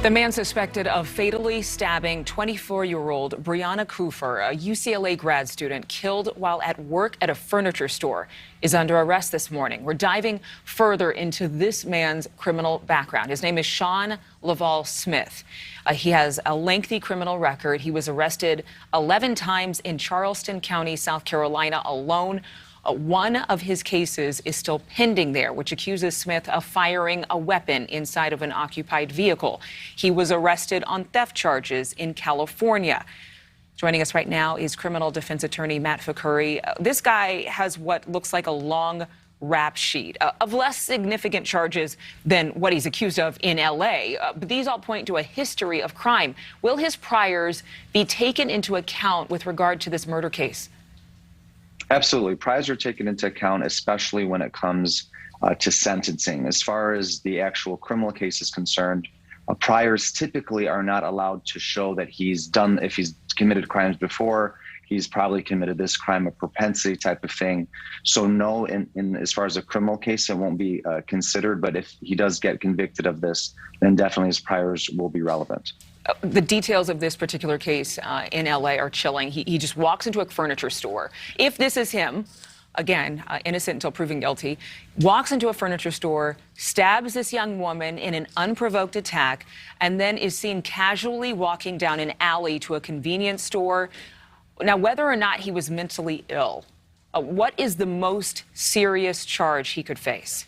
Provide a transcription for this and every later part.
The man suspected of fatally stabbing 24-year-old Brianna Kupfer, a UCLA grad student killed while at work at a furniture store, is under arrest this morning. We're diving further into this man's criminal background. His name is Shawn Laval Smith. He has a lengthy criminal record. He was arrested 11 times in Charleston County, South Carolina alone. One of his cases is still pending there, which accuses Smith of firing a weapon inside of an occupied vehicle. He was arrested on theft charges in California. Joining us right now is criminal defense attorney Matt Fakhoury. This guy has what looks like a long rap sheet of less significant charges than what he's accused of in L.A. But these all point to a history of crime. Will his priors be taken into account with regard to this murder case? Absolutely. Priors are taken into account, especially when it comes to sentencing. As far as the actual criminal case is concerned, priors typically are not allowed to show that if he's committed crimes before, he's probably committed this crime, a propensity type of thing. So no, in as far as a criminal case, it won't be considered. But if he does get convicted of this, then definitely his priors will be relevant. The details of this particular case in L.A. are chilling. He just walks into a furniture store. If this is him, again, innocent until proven guilty, walks into a furniture store, stabs this young woman in an unprovoked attack, and then is seen casually walking down an alley to a convenience store. Now, whether or not he was mentally ill, what is the most serious charge he could face?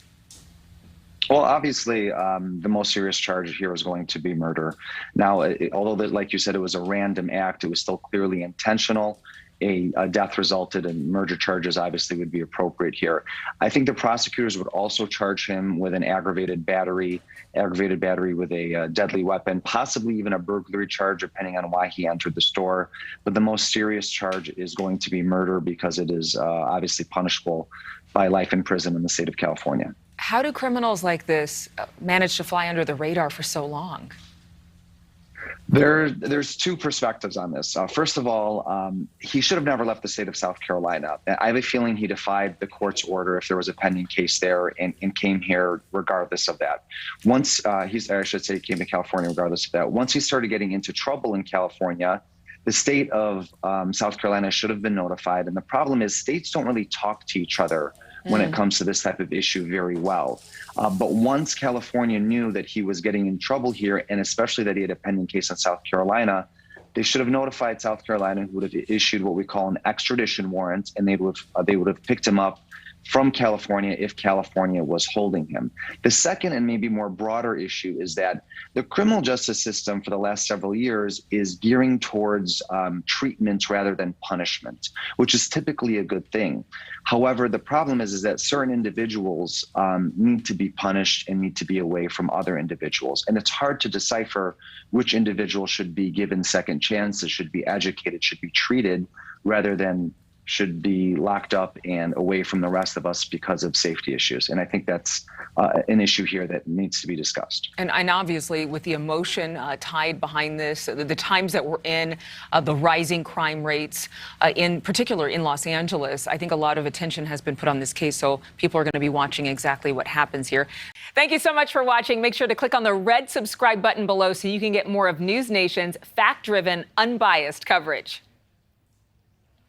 Well, obviously, the most serious charge here is going to be murder. Now, although, like you said, it was a random act, it was still clearly intentional. A death resulted, and murder charges obviously would be appropriate here. I think the prosecutors would also charge him with an aggravated battery with a deadly weapon, possibly even a burglary charge, depending on why he entered the store. But the most serious charge is going to be murder because it is obviously punishable by life in prison in the state of California. How do criminals like this manage to fly under the radar for so long? There's two perspectives on this. First of all, he should have never left the state of South Carolina. I have a feeling he defied the court's order if there was a pending case there and came here regardless of that. Once he came to California regardless of that. Once he started getting into trouble in California, the state of South Carolina should have been notified. And the problem is states don't really talk to each other when it comes to this type of issue very well. But once California knew that he was getting in trouble here, and especially that he had a pending case in South Carolina, they should have notified South Carolina, who would have issued what we call an extradition warrant, and they would have picked him up from California if California was holding him. The second and maybe more broader issue is that the criminal justice system for the last several years is gearing towards treatment rather than punishment, which is typically a good thing. However, the problem is that certain individuals need to be punished and need to be away from other individuals. And it's hard to decipher which individual should be given second chances, should be educated, should be treated, rather than should be locked up and away from the rest of us because of safety issues. And I think that's an issue here that needs to be discussed. And obviously, with the emotion tied behind this, the times that we're in, the rising crime rates, in particular in Los Angeles, I think a lot of attention has been put on this case. So people are going to be watching exactly what happens here. Thank you so much for watching. Make sure to click on the red subscribe button below so you can get more of NewsNation's fact-driven, unbiased coverage.